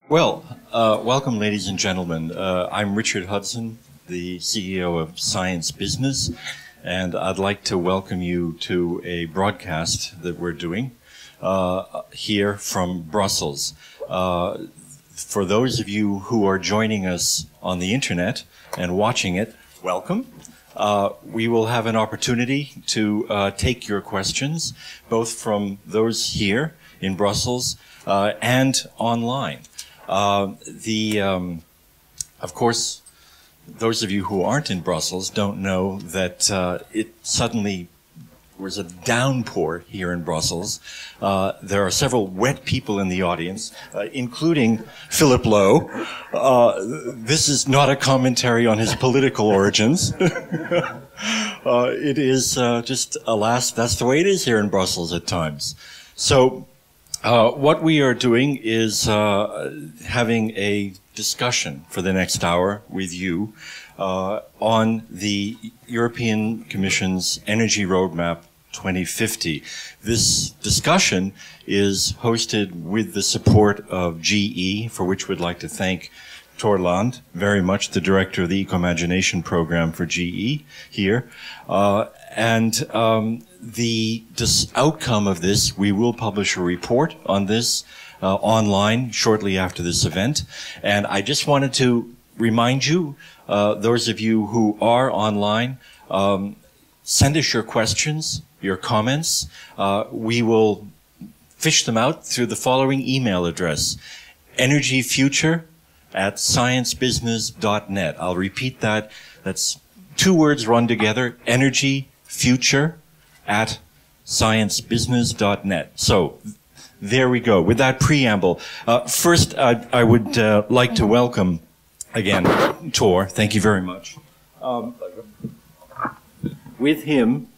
Welcome, ladies and gentlemen. I'm Richard Hudson, the CEO of Science Business, and I'd like to welcome you to a broadcast that we're doing here from Brussels. For those of you who are joining us on the internet and watching it, welcome. We will have an opportunity to take your questions, both from those here in Brussels and online. Of course, those of you who aren't in Brussels don't know that it suddenly was a downpour here in Brussels. There are several wet people in the audience, including Philip Lowe. This is not a commentary on his political origins. It is just, alas, that's the way it is here in Brussels at times. So, what we are doing is having a discussion for the next hour with you on the European Commission's Energy Roadmap 2050. This discussion is hosted with the support of GE, for which we'd like to thank Torland very much, the director of the Ecomagination program for GE here. The outcome of this, we will publish a report on this online shortly after this event. And I just wanted to remind you, those of you who are online, send us your questions, your comments. We will fish them out through the following email address, energyfuture@sciencebusiness.net. I'll repeat that. That's two words run together, energyfuture@sciencebusiness.net. So there we go. With that preamble, first I would like to welcome again Tor. Thank you very much. With him,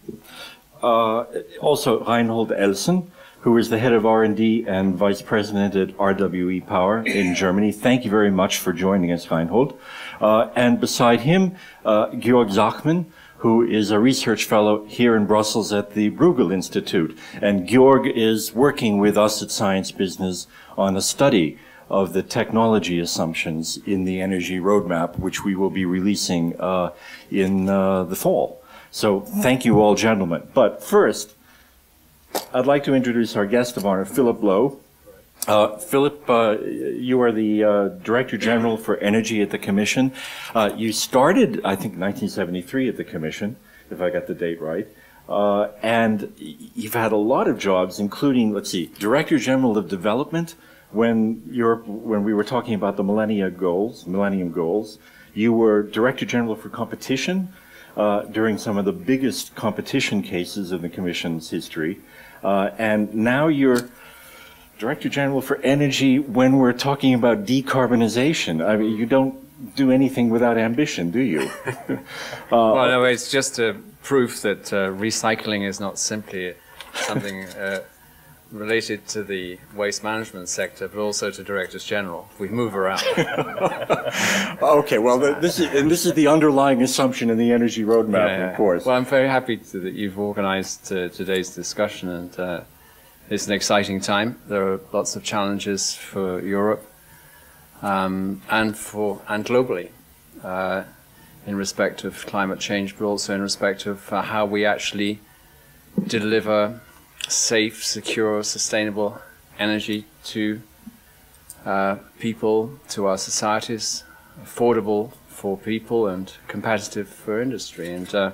also Reinhold Elsen, who is the head of R&D and vice president at RWE Power in Germany. Thank you very much for joining us, Reinhold. And beside him, Georg Zachmann, who is a research fellow here in Brussels at the Bruegel Institute. And Georg is working with us at Science Business on a study of the technology assumptions in the energy roadmap, which we will be releasing in the fall. So thank you all, gentlemen. But first, I'd like to introduce our guest of honor, Philip Lowe. Philip, you are the Director-General for Energy at the Commission. You started, I think, 1973 at the Commission, if I got the date right. And you've had a lot of jobs, including, let's see, Director-General of Development when we were talking about the Millennium Goals. You were Director-General for Competition during some of the biggest competition cases in the Commission's history. And now you're Director General for Energy when we're talking about decarbonization. I mean, you don't do anything without ambition, do you? Well, no, it's just a proof that recycling is not simply something related to the waste management sector, but also to Directors General. We move around. Okay, well, this is the underlying assumption in the energy roadmap, of course. Well, I'm very happy that you've organized today's discussion, and it's an exciting time. There are lots of challenges for Europe and globally in respect of climate change, but also in respect of how we actually deliver safe, secure, sustainable energy to people, to our societies, affordable for people and competitive for industry. And there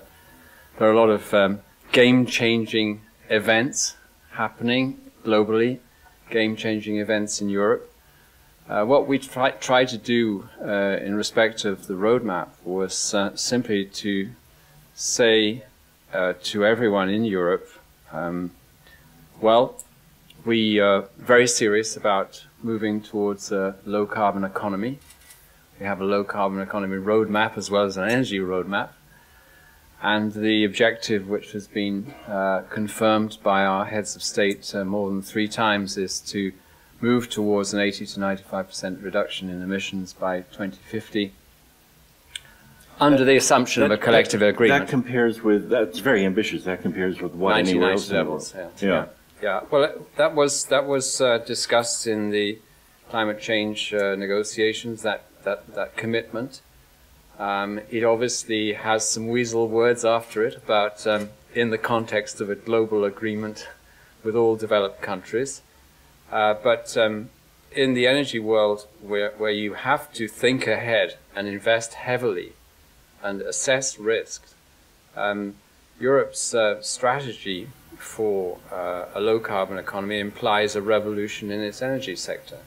are a lot of game-changing events happening globally, game-changing events in Europe. What we tried to do in respect of the roadmap was simply to say to everyone in Europe, well, we are very serious about moving towards a low-carbon economy. We have a low-carbon economy roadmap as well as an energy roadmap. And the objective, which has been confirmed by our heads of state more than 3 times, is to move towards an 80 to 95% reduction in emissions by 2050, under the assumption of a collective agreement. That compares with, that's very ambitious, that compares with what anywhere else in the world. Yeah. Well, that was discussed in the climate change negotiations, that commitment. It obviously has some weasel words after it about in the context of a global agreement with all developed countries. But in the energy world, where you have to think ahead and invest heavily and assess risks, Europe's strategy for a low-carbon economy implies a revolution in its energy sector.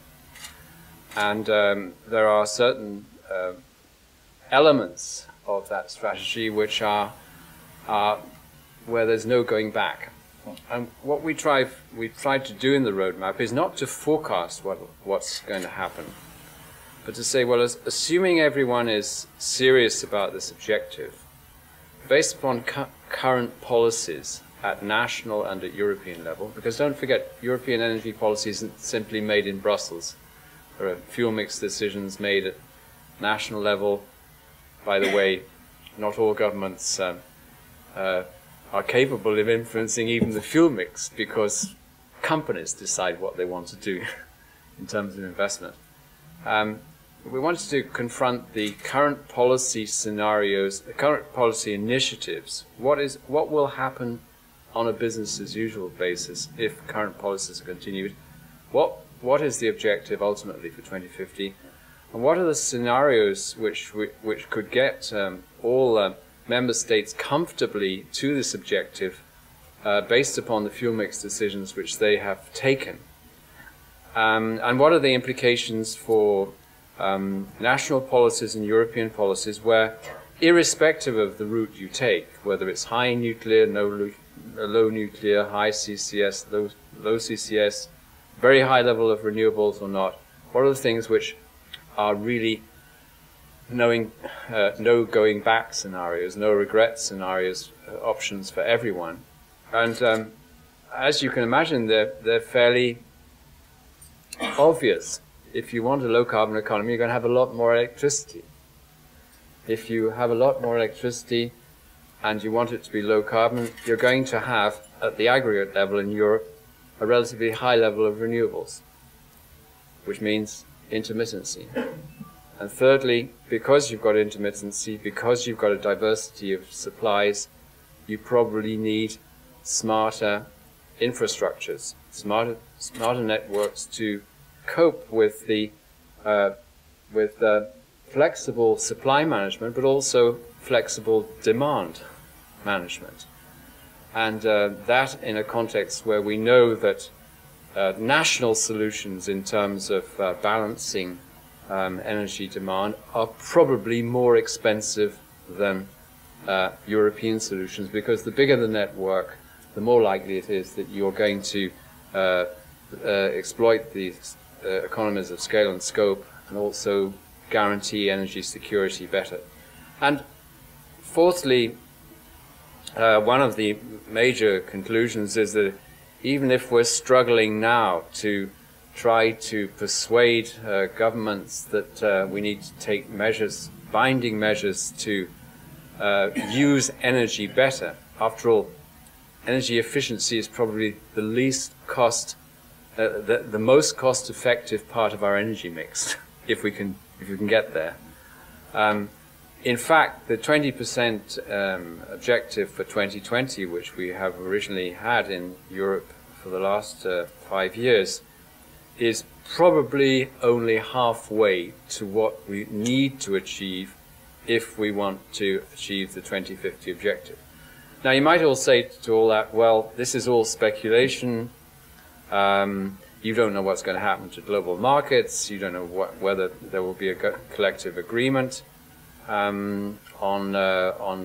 And there are certain elements of that strategy which are where there's no going back. And what we tried to do in the roadmap is not to forecast what's going to happen, but to say, well, assuming everyone is serious about this objective, based upon current policies at national and at European level, because don't forget, European energy policy isn't simply made in Brussels. There are fuel mix decisions made at national level. By the way, not all governments are capable of influencing even the fuel mix, because companies decide what they want to do in terms of investment. We wanted to confront the current policy scenarios, the current policy initiatives. What will happen on a business as usual basis if current policies are continued? What is the objective ultimately for 2050? And what are the scenarios which could get all member states comfortably to this objective based upon the fuel mix decisions which they have taken? And what are the implications for national policies and European policies where, irrespective of the route you take, whether it's high nuclear, low nuclear, high CCS, low CCS, very high level of renewables or not, what are the things which are really no going back scenarios, no regret scenarios, options for everyone? And as you can imagine, they're fairly obvious. If you want a low carbon economy, you're going to have a lot more electricity. If you have a lot more electricity and you want it to be low carbon, you're going to have, at the aggregate level in Europe, a relatively high level of renewables, which means intermittency. And thirdly, because you've got intermittency, because you've got a diversity of supplies, you probably need smarter infrastructures, smarter networks to cope with the flexible supply management, but also flexible demand management. And that in a context where we know that national solutions in terms of balancing energy demand are probably more expensive than European solutions, because the bigger the network, the more likely it is that you're going to exploit the economies of scale and scope, and also guarantee energy security better. And fourthly, one of the major conclusions is that even if we're struggling now to try to persuade governments that we need to take measures, binding measures to use energy better, after all, energy efficiency is probably the least cost, the most cost-effective part of our energy mix, if we can get there. In fact, the 20% objective for 2020, which we have originally had in Europe for the last 5 years, is probably only halfway to what we need to achieve if we want to achieve the 2050 objective. Now, you might all say to all that, well, this is all speculation. You don't know what's going to happen to global markets. You don't know whether there will be a collective agreement on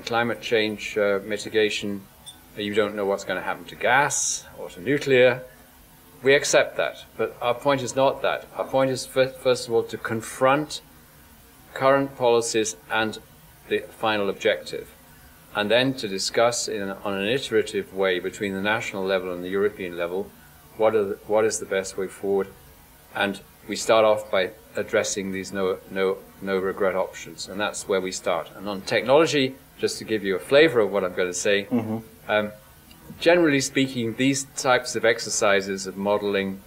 climate change mitigation. You don't know what's going to happen to gas or to nuclear. We accept that, but our point is not that. Our point is, first of all, to confront current policies and the final objective, and then to discuss on an iterative way between the national level and the European level what is the best way forward. And we start off by addressing these no regret options, and that's where we start. And on technology, just to give you a flavor of what I'm going to say, generally speaking, these types of exercises of modeling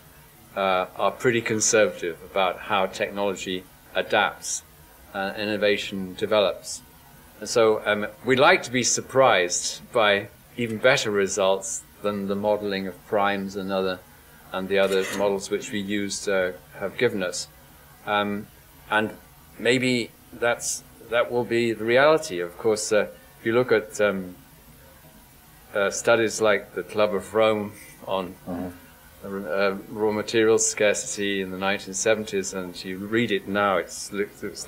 are pretty conservative about how technology adapts, innovation develops. And so we'd like to be surprised by even better results than the modeling of primes and the other models which we used have given us. And maybe that will be the reality. Of course, if you look at studies like the Club of Rome on raw materials scarcity in the 1970s, and you read it now, it's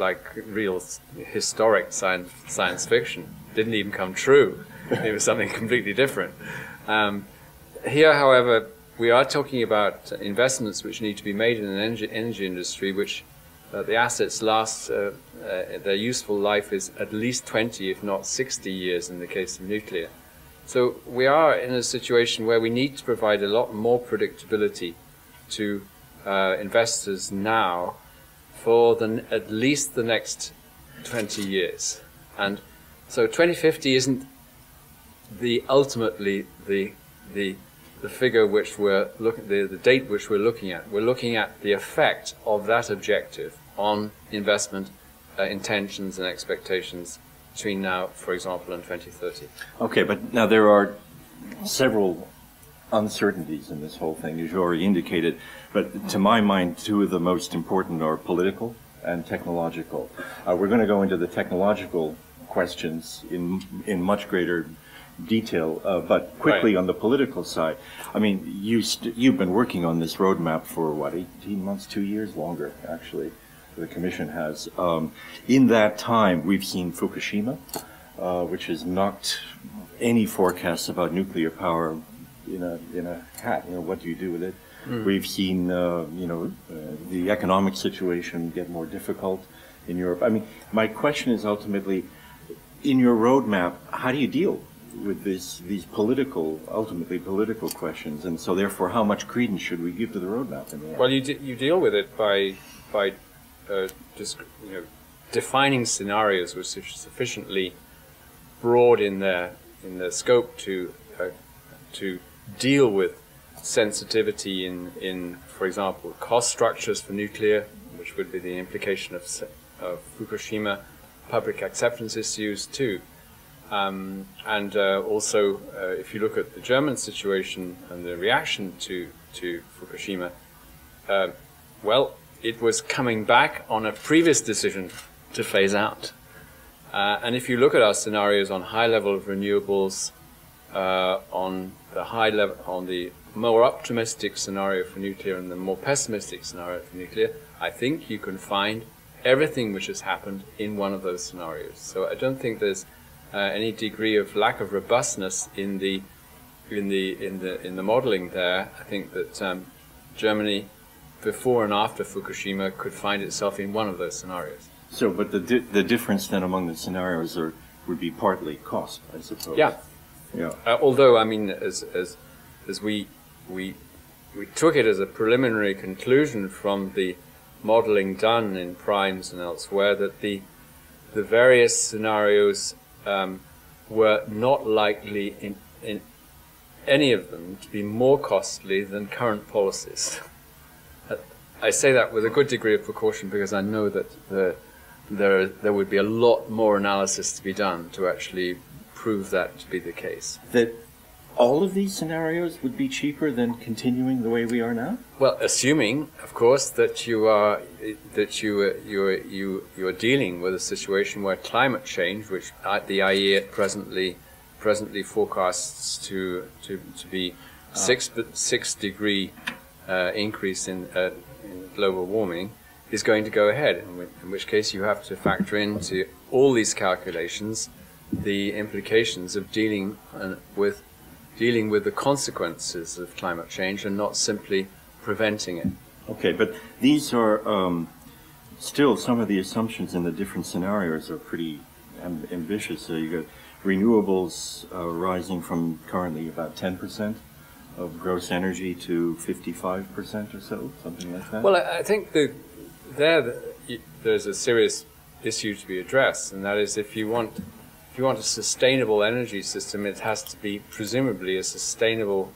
like real historic science fiction. Didn't even come true. It was something completely different. Here, however, we are talking about investments which need to be made in an energy industry which the assets last, their useful life is at least 20, if not 60 years in the case of nuclear. So we are in a situation where we need to provide a lot more predictability to investors now for at least the next 20 years. And so 2050 isn't ultimately the figure which we're the date which we're looking at. We're looking at the effect of that objective on investment intentions and expectations between now, for example, and 2030. Okay, but now there are several uncertainties in this whole thing, as you already indicated, but to my mind, two of the most important are political and technological. We're going to go into the technological questions in much greater detail, but quickly on the political side. I mean, you've been working on this roadmap for, what, 18 months, 2 years? Longer, actually. The Commission has. In that time, we've seen Fukushima, which has knocked any forecasts about nuclear power in a hat. You know, what do you do with it? We've seen, the economic situation get more difficult in Europe. I mean, my question is ultimately, in your roadmap, how do you deal with these ultimately political questions? And so, therefore, how much credence should we give to the roadmap in the end? Well, you deal with it by just defining scenarios which are sufficiently broad in their scope to deal with sensitivity in, for example, cost structures for nuclear, which would be the implication of Fukushima, public acceptance issues too, and also if you look at the German situation and the reaction to Fukushima, well, it was coming back on a previous decision to phase out. And if you look at our scenarios on high level of renewables, on the more optimistic scenario for nuclear and the more pessimistic scenario for nuclear, I think you can find everything which has happened in one of those scenarios. So I don't think there's any degree of lack of robustness in the modeling there. I think that Germany, before and after Fukushima, could find itself in one of those scenarios. So, but the difference then among the scenarios would be partly cost, I suppose. Yeah. Yeah. Although, I mean, as we took it as a preliminary conclusion from the modeling done in primes and elsewhere that the various scenarios were not likely in any of them to be more costly than current policies. I say that with a good degree of precaution because I know that there would be a lot more analysis to be done to actually prove that to be the case. That all of these scenarios would be cheaper than continuing the way we are now? Well, assuming, of course, that you are dealing with a situation where climate change, which the IEA presently forecasts to be 6 degree increase in global warming, is going to go ahead. In which case, you have to factor into all these calculations the implications of dealing with the consequences of climate change and not simply preventing it. Okay, but these are still some of the assumptions in the different scenarios are pretty ambitious. So you got renewables rising from currently about 10% of gross energy to 55% or so, something like that. Well, I think there's a serious issue to be addressed, and that is if you want a sustainable energy system, it has to be presumably a sustainable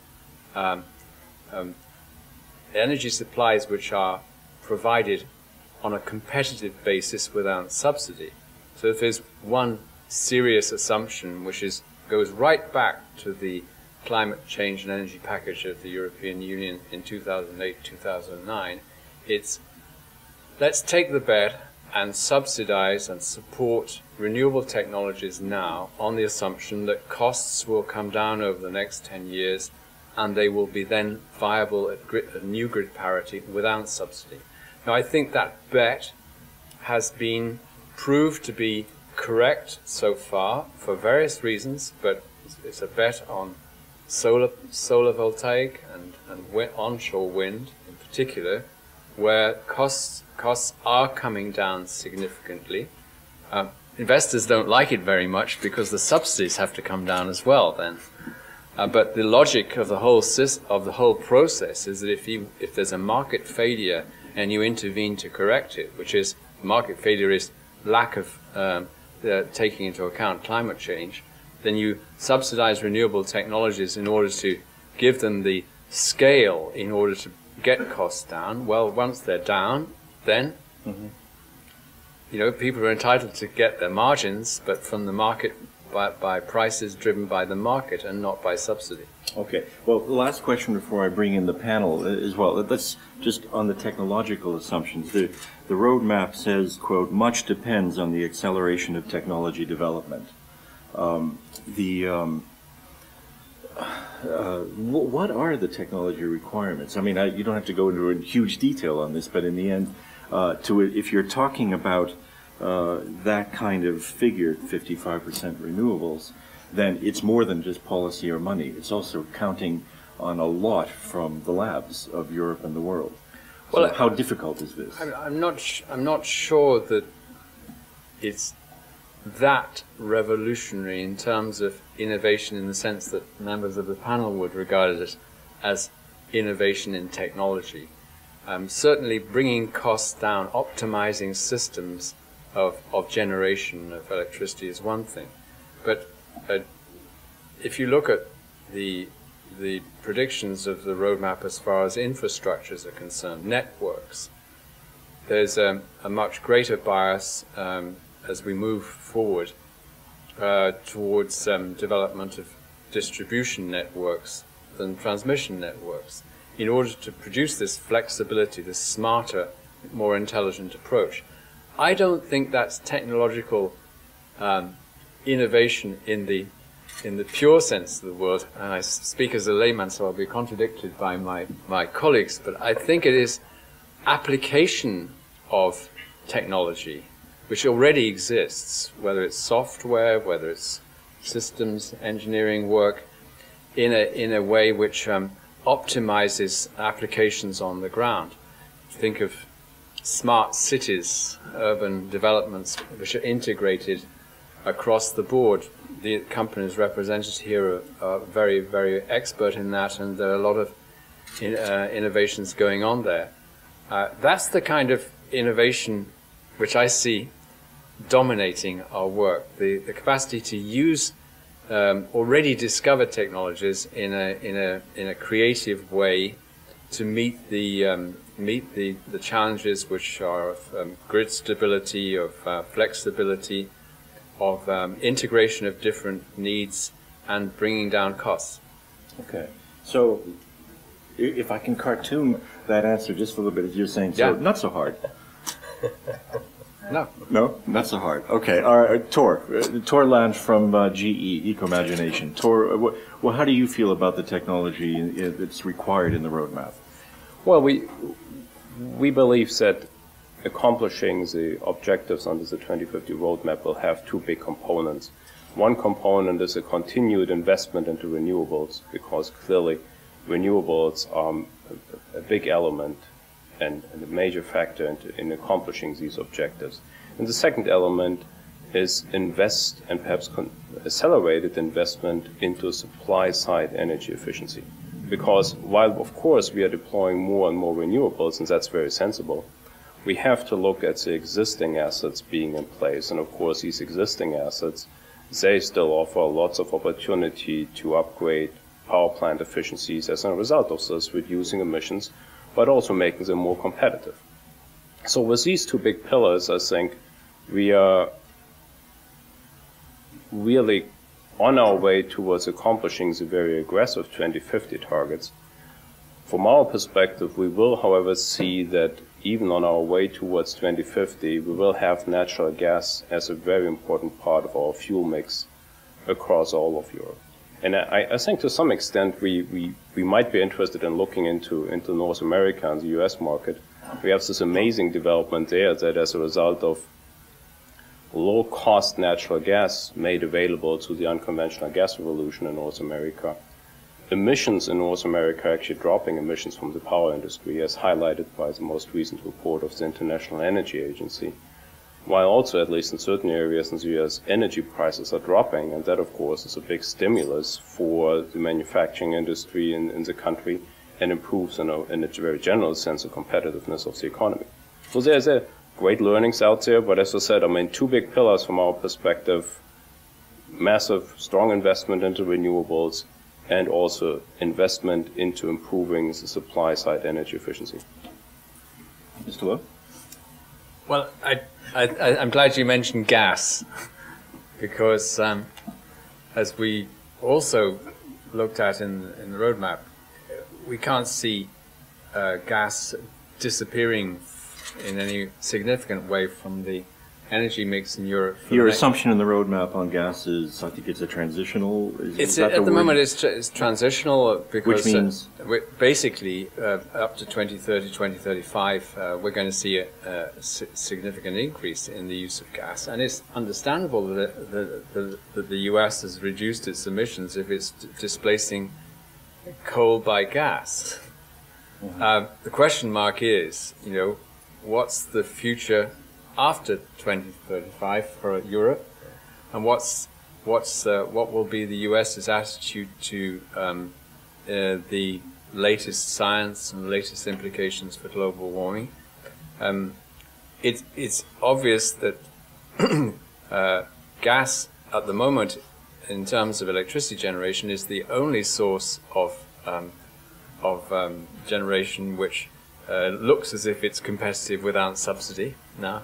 energy supplies which are provided on a competitive basis without subsidy. So if there's one serious assumption which goes right back to the climate change and energy package of the European Union in 2008-2009, it's let's take the bet and subsidize and support renewable technologies now on the assumption that costs will come down over the next 10 years and they will be then viable at new grid parity without subsidy. Now, I think that bet has been proved to be correct so far for various reasons, but it's a bet on solar voltaic and onshore wind in particular, where costs are coming down significantly. Investors don't like it very much because the subsidies have to come down as well then. But the logic of the whole process is that if there's a market failure and you intervene to correct it, which is market failure is lack of taking into account climate change, then you subsidize renewable technologies in order to give them the scale in order to get costs down. Well, once they're down, then you know, people are entitled to get their margins, but from the market by prices driven by the market and not by subsidy. Okay. Well, the last question before I bring in the panel as well. Let's just on the technological assumptions. The roadmap says, quote, much depends on the acceleration of technology development. What are the technology requirements? I mean, you don't have to go into huge detail on this, but in the end, if you're talking about that kind of figure, 55% renewables, then it's more than just policy or money. It's also counting on a lot from the labs of Europe and the world. So well, how difficult is this? I'm not sure that it's that revolutionary in terms of innovation in the sense that members of the panel would regard it as innovation in technology. Certainly bringing costs down, optimizing systems of generation of electricity is one thing. But if you look at the predictions of the roadmap as far as infrastructures are concerned, networks, there's a much greater bias as we move forward towards development of distribution networks than transmission networks in order to produce this flexibility, this smarter, more intelligent approach. I don't think that's technological innovation in the pure sense of the word, and I speak as a layman, so I'll be contradicted by my colleagues, but I think it is application of technology which already exists, whether it's software, whether it's systems engineering work, in a way which optimizes applications on the ground. Think of smart cities, urban developments which are integrated across the board. The companies represented here are very, very expert in that, and there are a lot of innovations going on there. That's the kind of innovation which I see dominating our work, the capacity to use already discovered technologies in a creative way to meet the challenges which are of grid stability, of flexibility, of integration of different needs, and bringing down costs. Okay, so if I can cartoon that answer just a little bit, as you're saying, so not so hard. No, not so hard. Okay, all right, Tore Lange from GE, Ecomagination. Tore, well, how do you feel about the technology that's required in the roadmap? Well, we believe that accomplishing the objectives under the 2050 roadmap will have two big components. One component is a continued investment into renewables, because clearly renewables are a big element and a major factor in accomplishing these objectives. And the second element is invest and perhaps accelerated investment into supply-side energy efficiency. Because while, of course, we are deploying more and more renewables, and that's very sensible, we have to look at the existing assets being in place. And of course, these existing assets, they still offer lots of opportunity to upgrade power plant efficiencies as a result of this, reducing emissions, but also making them more competitive. So with these two big pillars, I think we are really on our way towards accomplishing the very aggressive 2050 targets. From our perspective, we will, however, see that even on our way towards 2050, we will have natural gas as a very important part of our fuel mix across all of Europe. And I think to some extent we might be interested in looking into North America and the US market. We have this amazing development there that as a result of low-cost natural gas made available to the unconventional gas revolution in North America, emissions in North America are actually dropping emissions from the power industry, as highlighted by the most recent report of the International Energy Agency, while also, at least in certain areas in the US, energy prices are dropping, and that, of course, is a big stimulus for the manufacturing industry in the country and improves, in a very general sense, the competitiveness of the economy. So there's great learnings out there, but as I said, I mean, two big pillars from our perspective: massive, strong investment into renewables, and also investment into improving the supply-side energy efficiency. Mr. Lowe? Well, I'm glad you mentioned gas, because as we also looked at in the roadmap, we can't see gas disappearing in any significant way from the energy mix in Europe. Your assumption in the roadmap on gas is, I think it's a transitional. At the moment, it's transitional because which means basically up to 2030, 2035, we're going to see a significant increase in the use of gas, and it's understandable that the US has reduced its emissions if it's displacing coal by gas. Mm-hmm. The question mark is, what's the future after 2035 for Europe, and what will be the US's attitude to the latest science and latest implications for global warming? It's obvious that gas at the moment, in terms of electricity generation, is the only source of generation which looks as if it's competitive without subsidy now,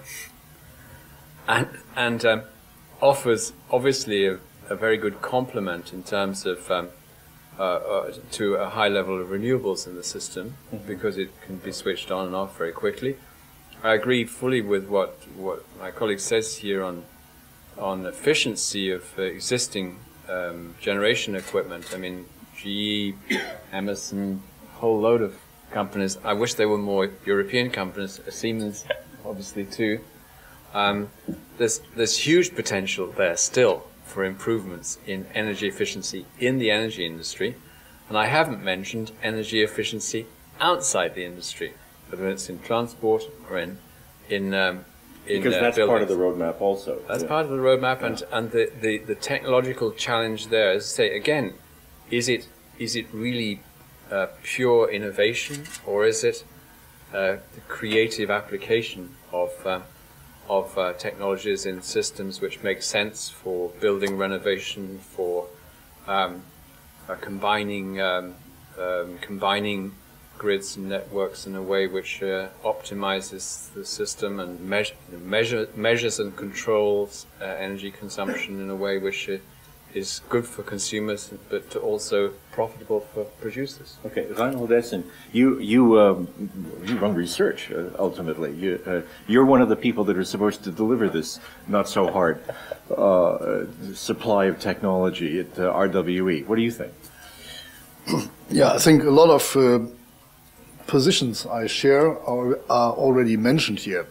and offers obviously a very good complement in terms of to a high level of renewables in the system, mm-hmm. because it can be switched on and off very quickly. I agree fully with what my colleague says here on efficiency of existing generation equipment. I mean, GE, Emerson, a whole load of companies. I wish there were more European companies, Siemens obviously too. There's huge potential there still for improvements in energy efficiency in the energy industry, and I haven't mentioned energy efficiency outside the industry, whether it's in transport or in because that's buildings. part of the roadmap also. That's part of the roadmap, and the technological challenge there, as I say again, is it really pure innovation, or is it the creative application of technologies in systems which make sense for building renovation, for combining grids and networks in a way which optimizes the system and measures and controls energy consumption in a way which is good for consumers, but also profitable for producers. Okay, Reinhold Elsen, you run research ultimately. You're one of the people that are supposed to deliver this not so hard supply of technology at RWE. What do you think? Yeah, I think a lot of positions I share are already mentioned here.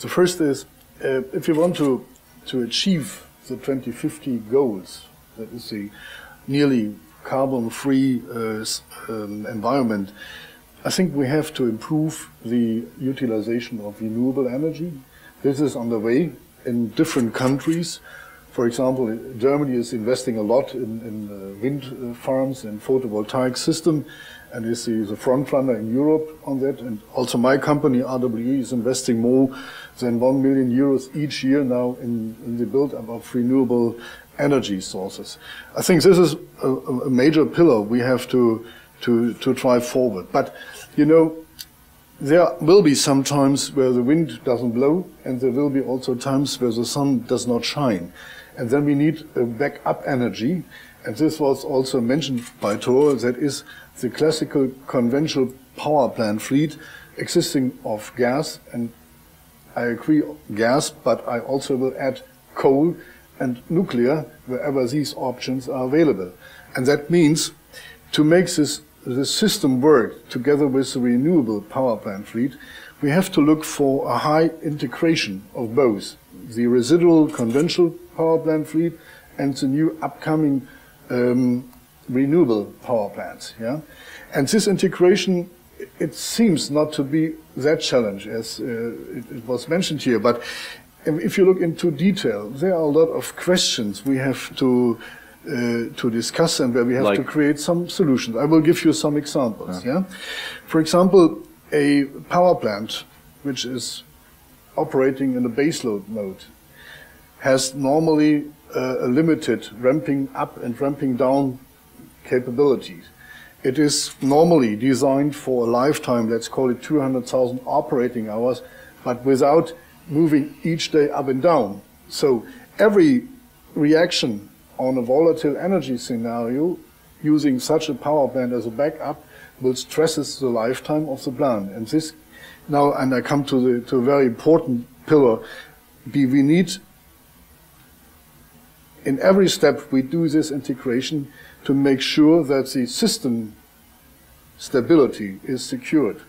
The first is if you want to achieve the 2050 goals, that is the nearly carbon-free environment, I think we have to improve the utilization of renewable energy. This is on the way in different countries. For example, Germany is investing a lot in wind farms and photovoltaic system, and is the front runner in Europe on that. And also my company, RWE, is investing more than 1 million euros each year now in the build-up of renewable energy sources. I think this is a major pillar we have to drive forward. But, there will be some times where the wind doesn't blow, and there will be also times where the sun does not shine. And then we need a backup energy, and this was also mentioned by Tore, that is the classical conventional power plant fleet existing of gas, and I agree gas, but I also will add coal and nuclear wherever these options are available. And that means to make this system work together with the renewable power plant fleet, we have to look for a high integration of both the residual conventional power plant fleet and the new upcoming renewable power plants. Yeah? And this integration, it seems not to be that challenge as it was mentioned here, but if you look into detail, there are a lot of questions we have to discuss and where we have to create some solutions. I will give you some examples. Yeah. For example, a power plant which is operating in a baseload mode has normally a limited ramping up and ramping down capabilities. It is normally designed for a lifetime, let's call it 200,000 operating hours, but without moving each day up and down. So every reaction on a volatile energy scenario using such a power plant as a backup will stresses the lifetime of the plant. And this now, and I come to a very important pillar, we need in every step we do this integration to make sure that the system stability is secured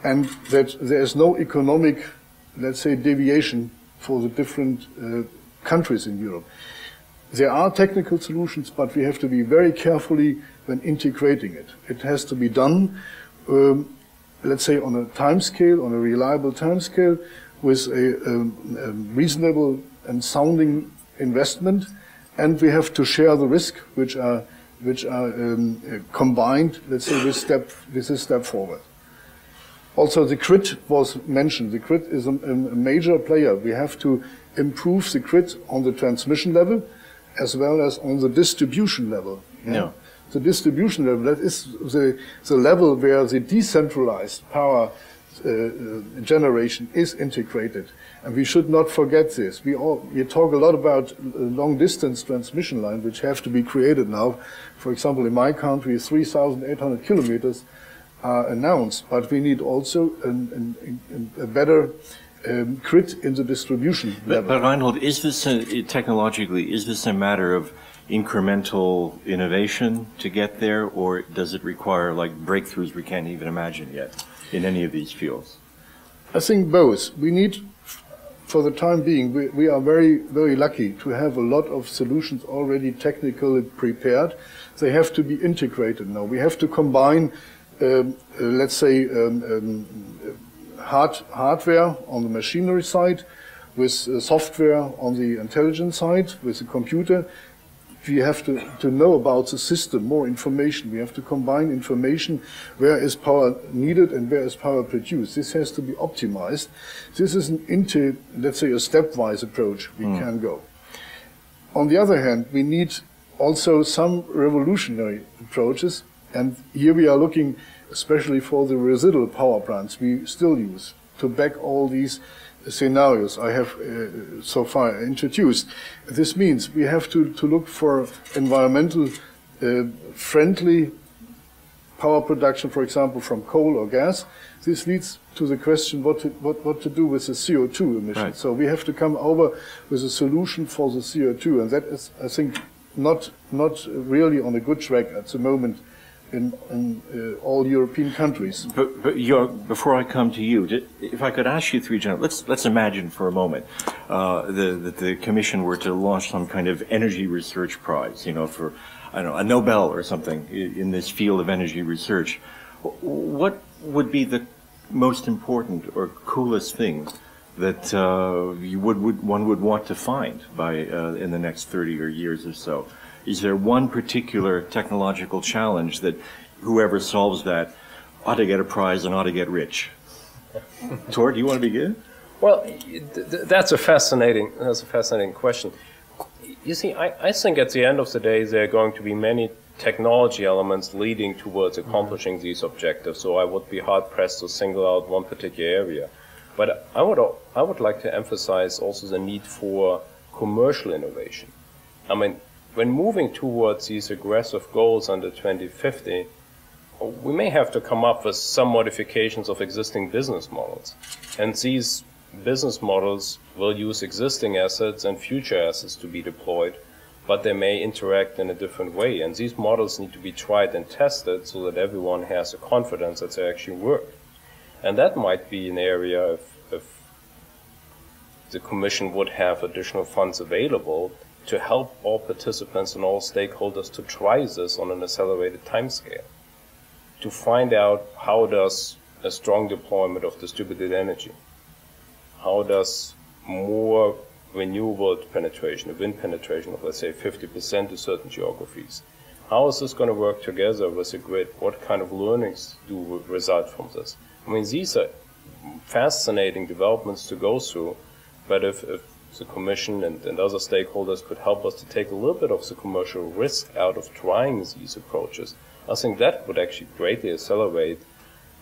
and that there is no economic, let's say, deviation for the different countries in Europe. There are technical solutions, but we have to be very carefully when integrating it. It has to be done, let's say, on a time scale, on a reliable time scale, with a reasonable and sounding investment, and we have to share the risk, which are combined, let's say, with a step forward. Also, the grid was mentioned. The grid is a major player. We have to improve the grid on the transmission level as well as on the distribution level. Yeah? No. The distribution level, that is the level where the decentralized power generation is integrated. And we should not forget this. We talk a lot about long-distance transmission lines, which have to be created now. For example, in my country, 3,800 kilometers are announced, but we need also a better grid in the distribution level. But Reinhold, is this technologically, is this a matter of incremental innovation to get there, or does it require like breakthroughs we can't even imagine yet in any of these fields? I think both. We need, for the time being, we are very, very lucky to have a lot of solutions already technically prepared. They have to be integrated now. We have to combine, let's say, hardware on the machinery side with software on the intelligence side, with the computer. We have to know about the system, more information. We have to combine information, where is power needed and where is power produced. This has to be optimized. This is let's say, a stepwise approach we can go. On the other hand, we need also some revolutionary approaches, and here we are looking especially for the residual power plants we still use to back all these scenarios I have so far introduced. This means we have to look for environmental friendly power production, for example, from coal or gas. This leads to the question what to do with the CO2 emissions. Right. So we have to come over with a solution for the CO2, and that is, I think, not really on a good track at the moment in all European countries. But Georg, before I come to you, if I could ask you three gentlemen, let's imagine for a moment that the Commission were to launch some kind of energy research prize, for, I don't know, a Nobel or something in this field of energy research. What would be the most important or coolest thing that one would want to find by in the next 30 years or so? Is there one particular technological challenge that whoever solves that ought to get a prize and ought to get rich? Tore, do you want to begin? Well, that's a fascinating question. You see, I think at the end of the day there are going to be many technology elements leading towards accomplishing these objectives. So I would be hard pressed to single out one particular area. But I would like to emphasize also the need for commercial innovation. I mean, when moving towards these aggressive goals under 2050, we may have to come up with some modifications of existing business models. And these business models will use existing assets and future assets to be deployed, but they may interact in a different way. And these models need to be tried and tested so that everyone has a confidence that they actually work. And that might be an area if the Commission would have additional funds available to help all participants and all stakeholders to try this on an accelerated timescale, to find out how does a strong deployment of distributed energy, how does more renewable penetration, wind penetration of, let's say, 50% to certain geographies, how is this going to work together with the grid? What kind of learnings do result from this? I mean, these are fascinating developments to go through, but if the Commission and other stakeholders could help us to take a little bit of the commercial risk out of trying these approaches, I think that would actually greatly accelerate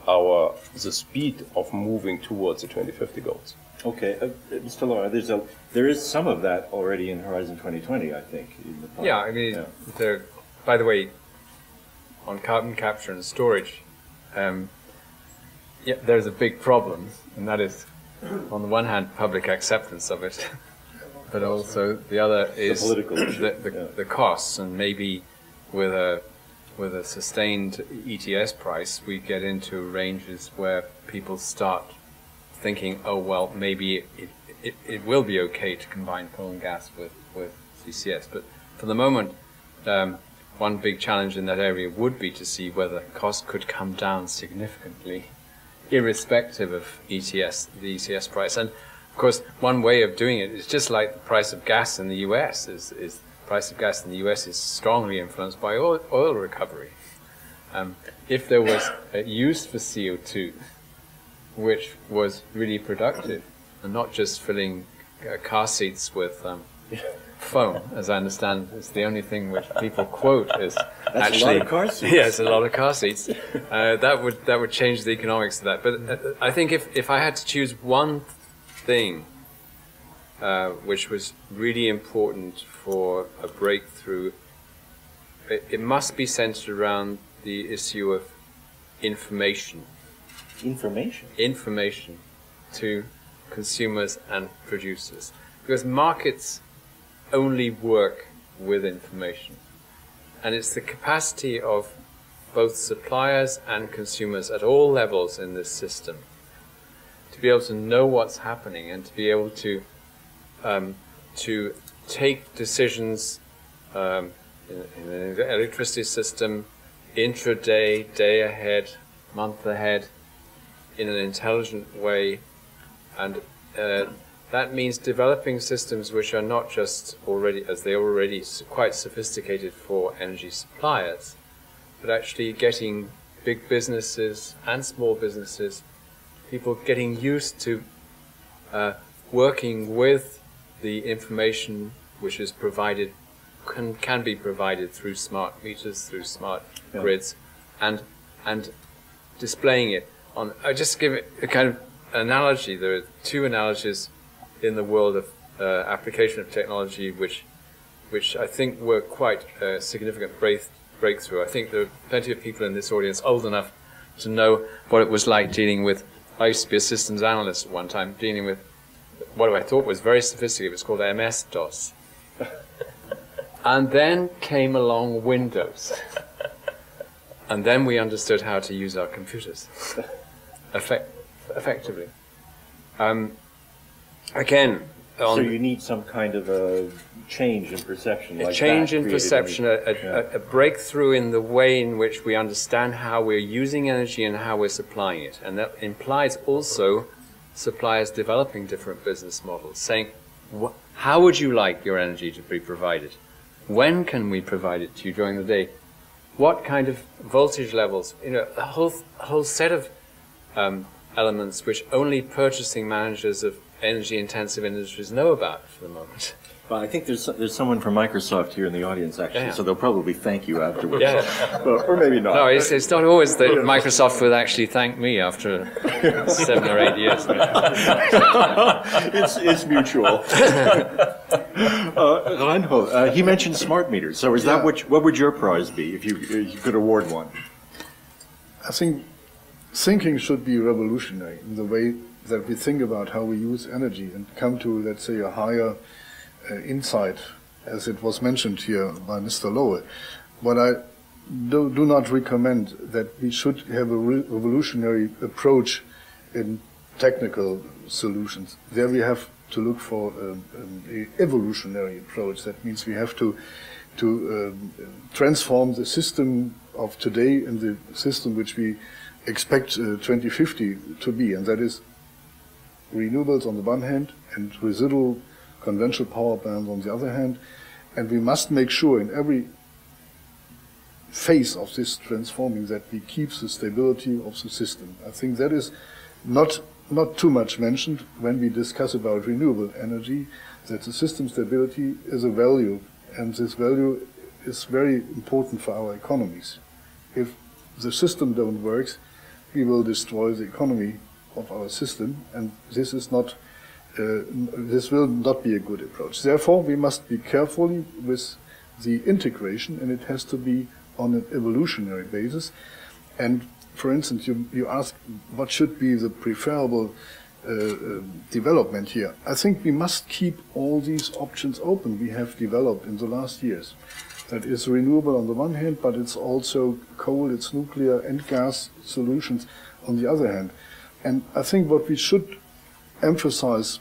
the speed of moving towards the 2050 goals. Okay, Mr. Lowe, there is some of that already in Horizon 2020, I think. Yeah, I mean, by the way, on carbon capture and storage, yeah, there's a big problem, and that is, on the one hand, public acceptance of it, but also the other is the costs, and maybe with a sustained ETS price, we get into ranges where people start thinking, oh well, maybe it will be okay to combine coal and gas with CCS. But for the moment, one big challenge in that area would be to see whether costs could come down significantly, irrespective of the ETS price. And of course, one way of doing it is just like the price of gas in the US. The price of gas in the US is strongly influenced by oil recovery. If there was a use for CO2, which was really productive, and not just filling car seats with foam, as I understand, it's the only thing which people quote as That's a lot of car seats. Yes, a lot of car seats. That would change the economics of that. But I think if I had to choose one thing which was really important for a breakthrough, it must be centered around the issue of information. Information to consumers and producers. Because markets only work with information. And it's the capacity of both suppliers and consumers at all levels in this system to be able to know what's happening and to be able to take decisions in the electricity system intraday, day ahead, month ahead, in an intelligent way, and that means developing systems which are not just already, as they're already quite sophisticated for energy suppliers, but actually getting big businesses and small businesses, people getting used to working with the information which is provided, can be provided through smart meters, through smart grids, and displaying it. I'll just give it a kind of analogy. There are two analogies in the world of application of technology which I think were quite a significant breakthrough. I think there are plenty of people in this audience old enough to know what it was like dealing with, I used to be a systems analyst at one time, dealing with what I thought was very sophisticated. It was called MS-DOS. And then came along Windows. And then we understood how to use our computers effectively. Again, so you need some kind of a change in perception. A change in perception, a breakthrough in the way in which we understand how we're using energy and how we're supplying it. And that implies also suppliers developing different business models, saying, how would you like your energy to be provided? When can we provide it to you during the day? What kind of voltage levels? You know, a whole set of elements which only purchasing managers of energy-intensive industries know about for the moment. Well, I think there's someone from Microsoft here in the audience, actually, so they'll probably thank you afterwards. Yeah. Or maybe not. No, it's not always that Microsoft will actually thank me after 7 or 8 years. It's mutual. Reinhold, he mentioned smart meters. So is that what would your prize be if you could award one? I think thinking should be revolutionary in the way that we think about how we use energy and come to, let's say, a higher insight, as it was mentioned here by Mr. Lowe. But I do not recommend that we should have a revolutionary approach in technical solutions. There we have to look for an evolutionary approach. That means we have to transform the system of today in the system which we expect 2050 to be, and that is renewables on the one hand and residual conventional power plants on the other hand. And we must make sure in every phase of this transforming that we keep the stability of the system. I think that is not too much mentioned when we discuss about renewable energy, that the system stability is a value, and this value is very important for our economies. If the system don't work, we will destroy the economy of our system, and this is not this will not be a good approach. Therefore, we must be careful with the integration, and it has to be on an evolutionary basis. And for instance, you ask what should be the preferable development here. I think we must keep all these options open we have developed in the last years. That is renewable on the one hand, but it's also coal, it's nuclear and gas solutions on the other hand. And I think what we should emphasize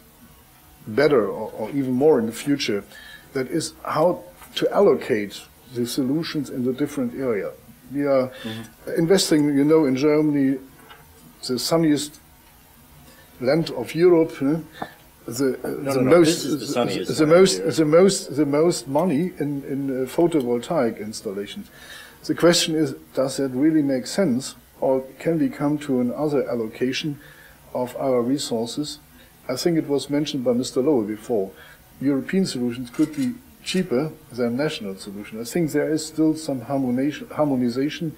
better or even more in the future, that is how to allocate the solutions in the different area. We are investing, you know, in Germany, the sunniest land of Europe, the most money in photovoltaic installations. The question is, does that really make sense, or can we come to another allocation of our resources? I think it was mentioned by Mr. Lowe before. European solutions could be cheaper than national solutions. I think there is still some harmonization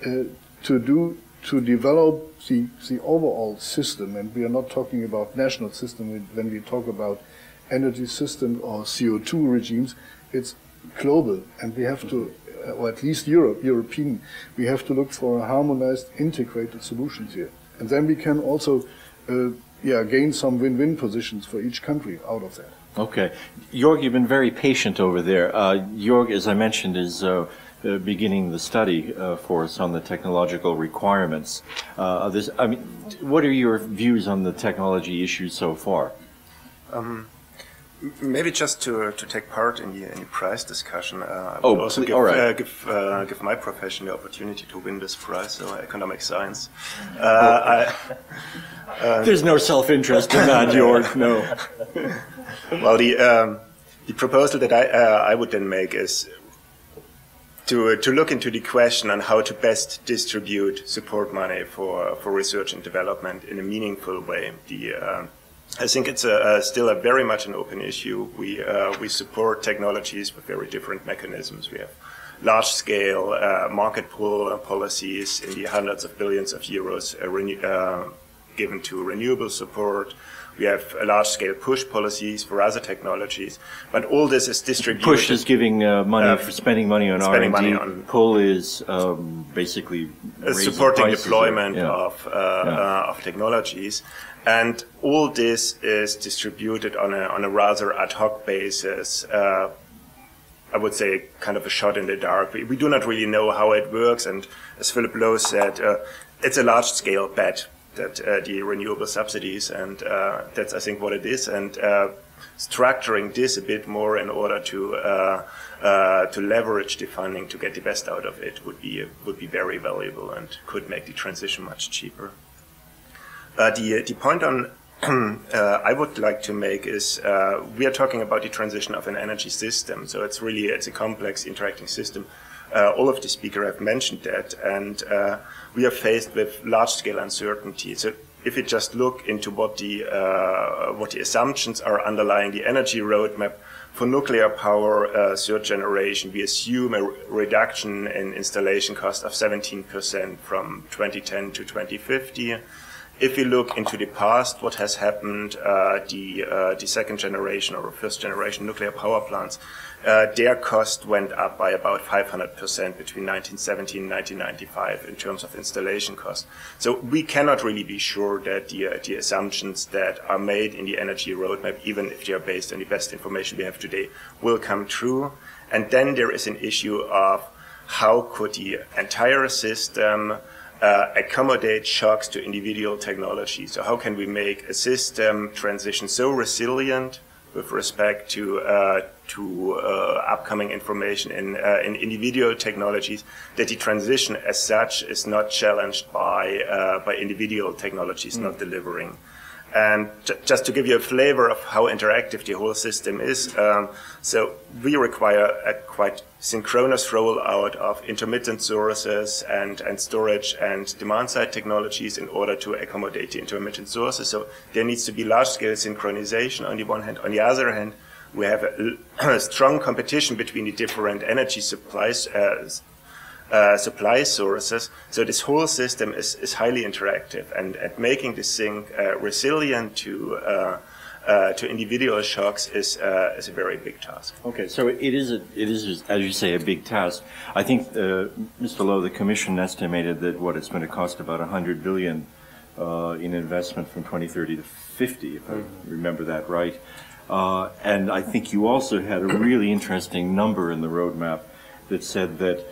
to do to develop the overall system, and we are not talking about national system when we talk about energy system or CO2 regimes. It's global, and we have to, or at least European, we have to look for a harmonized, integrated solutions here. And then we can also gain some win-win positions for each country out of that. Okay. Georg, you've been very patient over there. Georg, as I mentioned, is beginning the study for us on the technological requirements. What are your views on the technology issues so far? Maybe just to take part in the prize discussion, I would also give my profession the opportunity to win this prize, so economic science. There's no self-interest in that, Georg, no. Well, the proposal that I would then make is to look into the question on how to best distribute support money for research and development in a meaningful way. I think it's still a very much an open issue. We support technologies with very different mechanisms. We have large-scale market pull policies in the hundreds of billions of euros given to renewable support. We have large-scale push policies for other technologies, but all this is distributed. Push is giving money for spending money on R&D. Pull is basically supporting deployment of technologies, and all this is distributed on a rather ad hoc basis. I would say kind of a shot in the dark. We do not really know how it works, and as Philip Lowe said, it's a large-scale bet that the renewable subsidies, and that's I think what it is, and structuring this a bit more in order to leverage the funding to get the best out of it would be very valuable and could make the transition much cheaper. The point on I would like to make is we are talking about the transition of an energy system, so it's a complex interacting system. All of the speakers have mentioned that, and we are faced with large-scale uncertainty. So if you just look into what the assumptions are underlying the energy roadmap for nuclear power third generation, we assume a reduction in installation cost of 17% from 2010 to 2050. If we look into the past, what has happened, the second generation or first generation nuclear power plants, their cost went up by about 500% between 1970 and 1995 in terms of installation cost. So we cannot really be sure that the assumptions that are made in the energy roadmap, even if they are based on the best information we have today, will come true. And then there is an issue of how could the entire system accommodate shocks to individual technologies. So how can we make a system transition so resilient with respect to upcoming information in individual technologies that the transition as such is not challenged by individual technologies not delivering. And just to give you a flavor of how interactive the whole system is, so we require a quite synchronous rollout of intermittent sources and storage and demand-side technologies in order to accommodate the intermittent sources. So there needs to be large-scale synchronization on the one hand. On the other hand, we have a strong competition between the different energy supplies supply sources. So this whole system is highly interactive, and making this thing resilient to individual shocks is a very big task. Okay, so it is, as you say, a big task. I think, Mr. Lowe, the Commission estimated that it's going to cost about 100 billion in investment from 2030 to 50, if I remember that right. And I think you also had a really interesting number in the roadmap that said that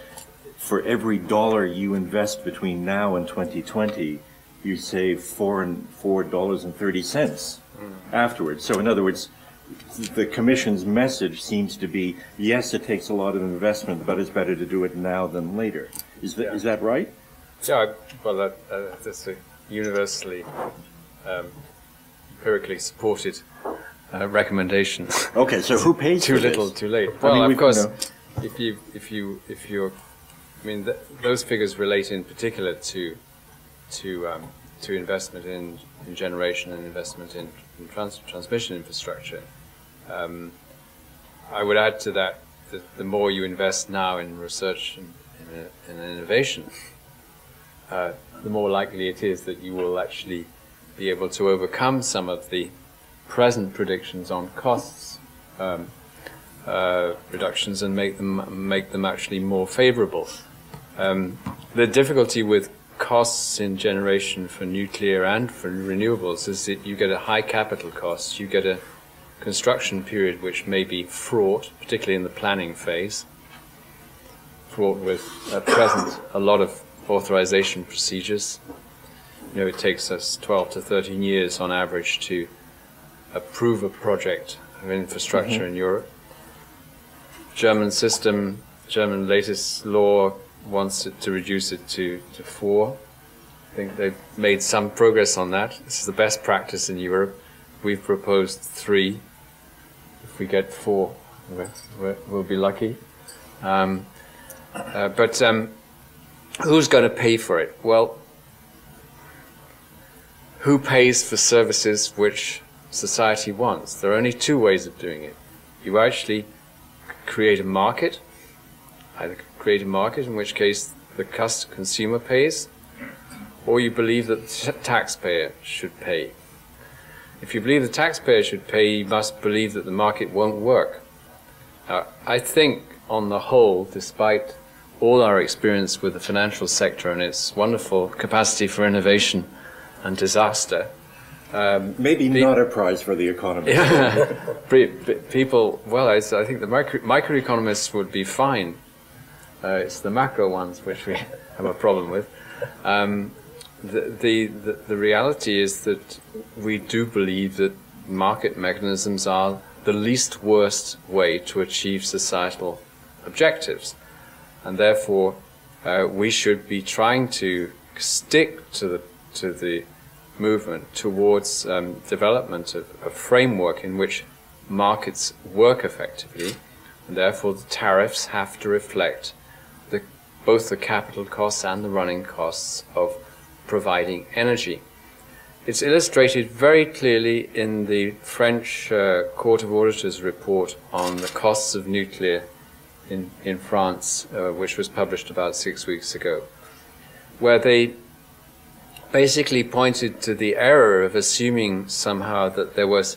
for every dollar you invest between now and 2020, you save $4.30 afterwards. So in other words, the Commission's message seems to be, yes, it takes a lot of investment, but it's better to do it now than later. Is that right? Yeah, well, that's a universally, empirically supported recommendation. Okay, so who pays too for little, this? too late. I Well, mean, of course, if you're, I mean, those figures relate in particular to investment in generation and investment in transmission infrastructure. I would add to that the more you invest now in research and innovation, the more likely it is that you will actually be able to overcome some of the present predictions on costs reductions and make them actually more favorable. The difficulty with costs in generation for nuclear and for renewables is that you get a high capital cost, you get a construction period which may be fraught, particularly in the planning phase, fraught with at present a lot of authorization procedures. You know, it takes us 12 to 13 years on average to approve a project of infrastructure in Europe. German latest law wants it to reduce it to 4. I think they've made some progress on that. This is the best practice in Europe. We've proposed 3. If we get 4, we'll be lucky. But who's going to pay for it? Well, who pays for services which society wants? There are only 2 ways of doing it. You actually create a market, either create a market, in which case the consumer pays, or you believe that the taxpayer should pay. If you believe the taxpayer should pay, you must believe that the market won't work. I think, on the whole, despite all our experience with the financial sector and its wonderful capacity for innovation and disaster, maybe not a prize for the economists. People, well, I think the microeconomists would be fine. It's the macro ones which we have a problem with. The reality is that we do believe that market mechanisms are the least worst way to achieve societal objectives, and therefore we should be trying to stick to the movement towards development of a framework in which markets work effectively, and therefore the tariffs have to reflect both the capital costs and the running costs of providing energy. it's illustrated very clearly in the French Court of Auditors report on the costs of nuclear in France, which was published about 6 weeks ago, where they basically pointed to the error of assuming somehow that there was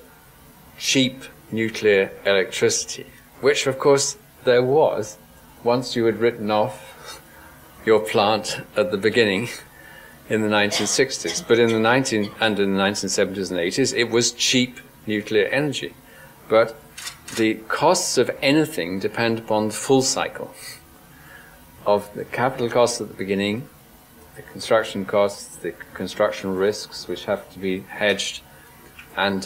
cheap nuclear electricity, which of course there was once you had written off your plant at the beginning in the 1960s. But in the 1970s and 80s, it was cheap nuclear energy. But the costs of anything depend upon the full cycle of the capital costs at the beginning, the construction costs, the construction risks, which have to be hedged, and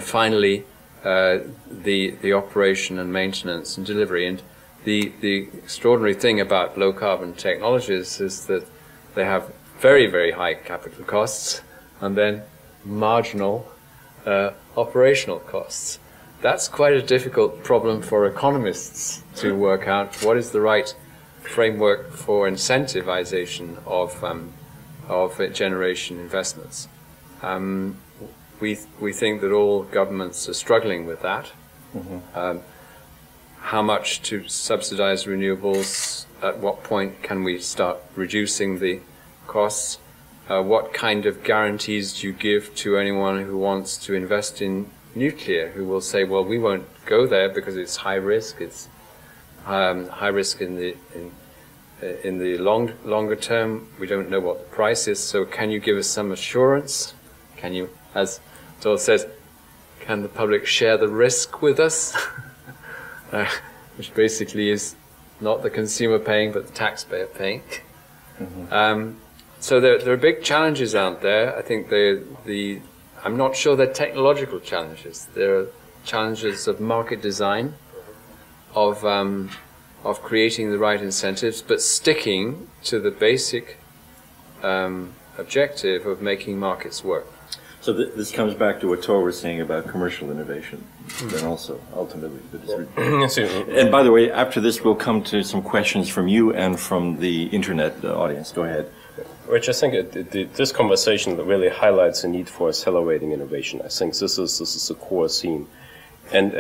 finally the operation and maintenance and delivery. And the extraordinary thing about low carbon technologies is that they have very, very high capital costs and then marginal operational costs. That's quite a difficult problem for economists to work out. What is the right framework for incentivization of generation investments? We think that all governments are struggling with that. Mm-hmm. How much to subsidize renewables? At what point can we start reducing the costs? What kind of guarantees do you give to anyone who wants to invest in nuclear, who will say, well, we won't go there because it's high risk. It's high risk in the longer term. We don't know what the price is. So can you give us some assurance? Can you, as Dole says, can the public share the risk with us? Which basically is not the consumer paying, but the taxpayer paying. Mm-hmm. So there are big challenges out there. I think I'm not sure they're technological challenges. They're challenges of market design, of creating the right incentives, but sticking to the basic objective of making markets work. So this comes back to what Tore was saying about commercial innovation, then also, ultimately. And by the way, after this, we'll come to some questions from you and from the internet audience. Go ahead. Which I think this conversation really highlights the need for accelerating innovation. I think this is a core theme. And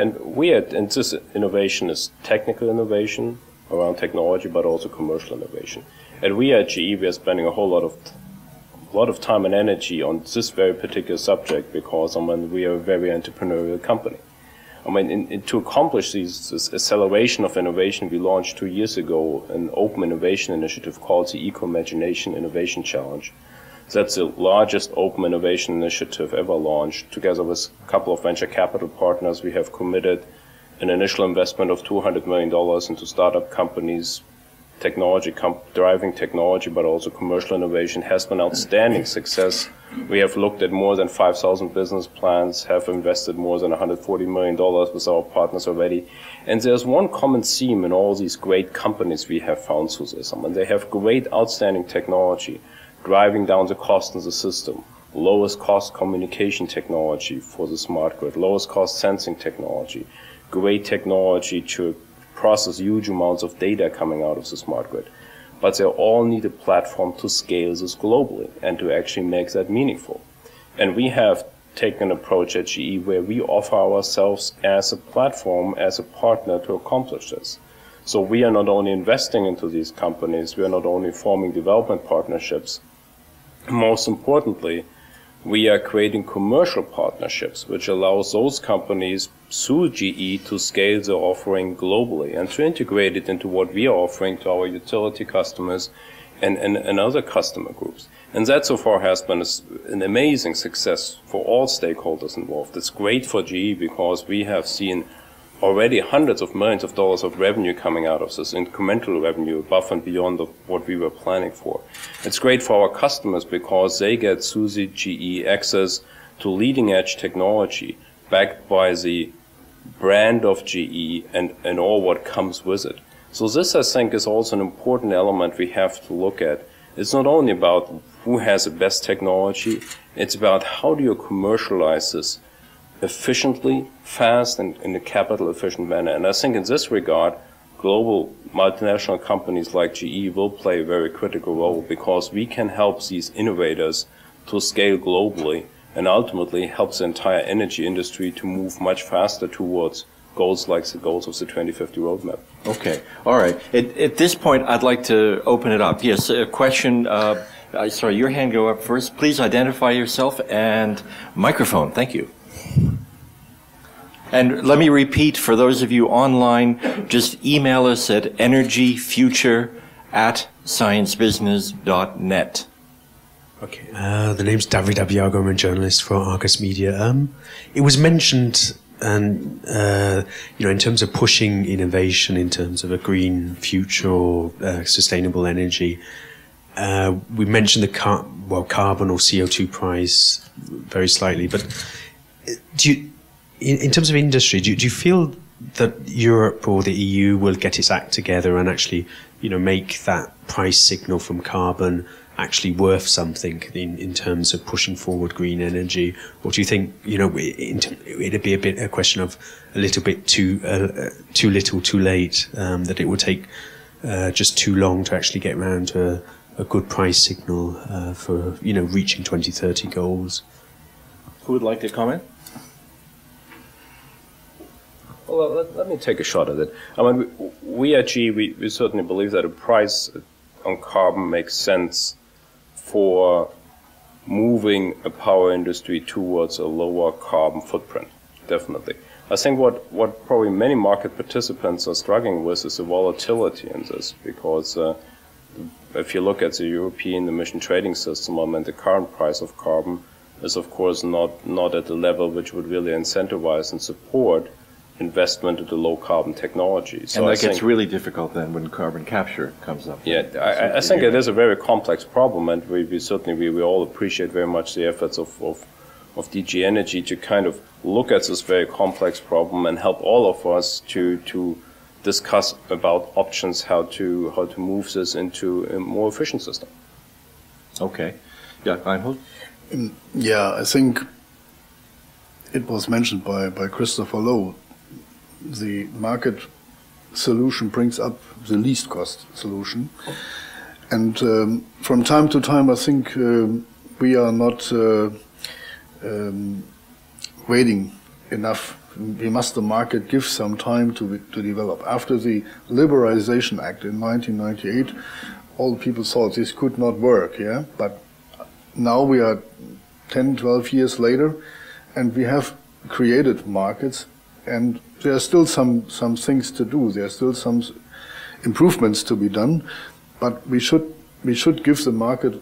this innovation is technical innovation around technology, but also commercial innovation. And we at GE, we are spending a whole lot of time and energy on this very particular subject because we are a very entrepreneurial company. To accomplish this acceleration of innovation, we launched 2 years ago an open innovation initiative called the Ecomagination Innovation Challenge. That's the largest open innovation initiative ever launched. Together with a couple of venture capital partners, we have committed an initial investment of $200 million into startup companies. Driving technology, but also commercial innovation has been outstanding success. We have looked at more than 5,000 business plans, have invested more than $140 million with our partners already. And there's one common theme in all these great companies we have found through this. They have great, outstanding technology, driving down the cost in the system, lowest cost communication technology for the smart grid, lowest cost sensing technology, great technology to process huge amounts of data coming out of the smart grid. But they all need a platform to scale this globally and to actually make that meaningful. And we have taken an approach at GE where we offer ourselves as a platform, as a partner to accomplish this. So we are not only investing into these companies, we are not only forming development partnerships, most importantly, we are creating commercial partnerships, which allows those companies through GE to scale their offering globally and to integrate it into what we are offering to our utility customers and other customer groups. And that so far has been an amazing success for all stakeholders involved. It's great for GE because we have seen already hundreds of millions of dollars of revenue coming out of this, incremental revenue above and beyond what we were planning for. It's great for our customers because they get through the GE access to leading edge technology backed by the brand of GE and all what comes with it. So this, I think, is also an important element we have to look at. It's not only about who has the best technology, it's about how do you commercialize this efficiently, fast, and in a capital efficient manner. And I think in this regard, global multinational companies like GE will play a very critical role because we can help these innovators to scale globally, and ultimately helps the entire energy industry to move much faster towards goals like the goals of the 2050 roadmap. Okay, all right. At this point, I'd like to open it up. Yes, a question. Sorry, your hand go up first. Please identify yourself and microphone. Thank you. And let me repeat, for those of you online, just email us at energyfuture@sciencebusiness.net. Okay, the name's David Abiago. I'm a journalist for Argus Media. It was mentioned, and in terms of pushing innovation, in terms of a green future or sustainable energy, we mentioned the carbon or CO2 price very slightly. But in terms of industry, do you feel that Europe or the EU will get its act together and actually, make that price signal from carbon actually worth something in terms of pushing forward green energy? Or do you think, it'd be a question of a little bit too little, too late, that it would take just too long to actually get around to a good price signal for, reaching 2030 goals? Who would like to comment? Well, let me take a shot at it. I mean, we at GE, we certainly believe that a price on carbon makes sense for moving a power industry towards a lower carbon footprint, definitely. I think what probably many market participants are struggling with is the volatility in this, because if you look at the European emission trading system, I mean, the current price of carbon is, of course, not at the level which would really incentivize and support investment into low carbon technology. So and that gets really difficult then when carbon capture comes up. Yeah, I think it is a very complex problem, and we certainly all appreciate very much the efforts of DG Energy to kind of look at this very complex problem and help all of us to discuss about options how to move this into a more efficient system. Okay. Yeah, Reinhold? Yeah, I think it was mentioned by Christopher Lowe. The market solution brings up the least cost solution. And from time to time, I think we are not waiting enough. We must the market give some time to develop. After the Liberalization Act in 1998, all people thought this could not work, yeah? But now we are 10, 12 years later, and we have created markets, and there are still some things to do. There are still some improvements to be done, but we should give the market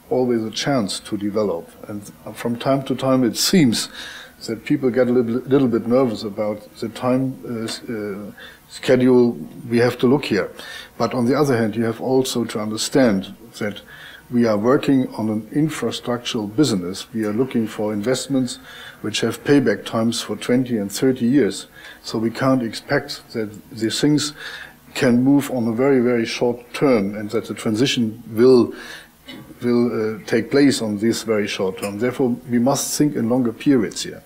always a chance to develop. And from time to time, it seems that people get a little bit nervous about the time schedule we have to look here. But on the other hand, you have also to understand that we are working on an infrastructural business. We are looking for investments which have payback times for 20 and 30 years. So we can't expect that these things can move on a very, very short term and that the transition will take place on this very short term. Therefore, we must think in longer periods here.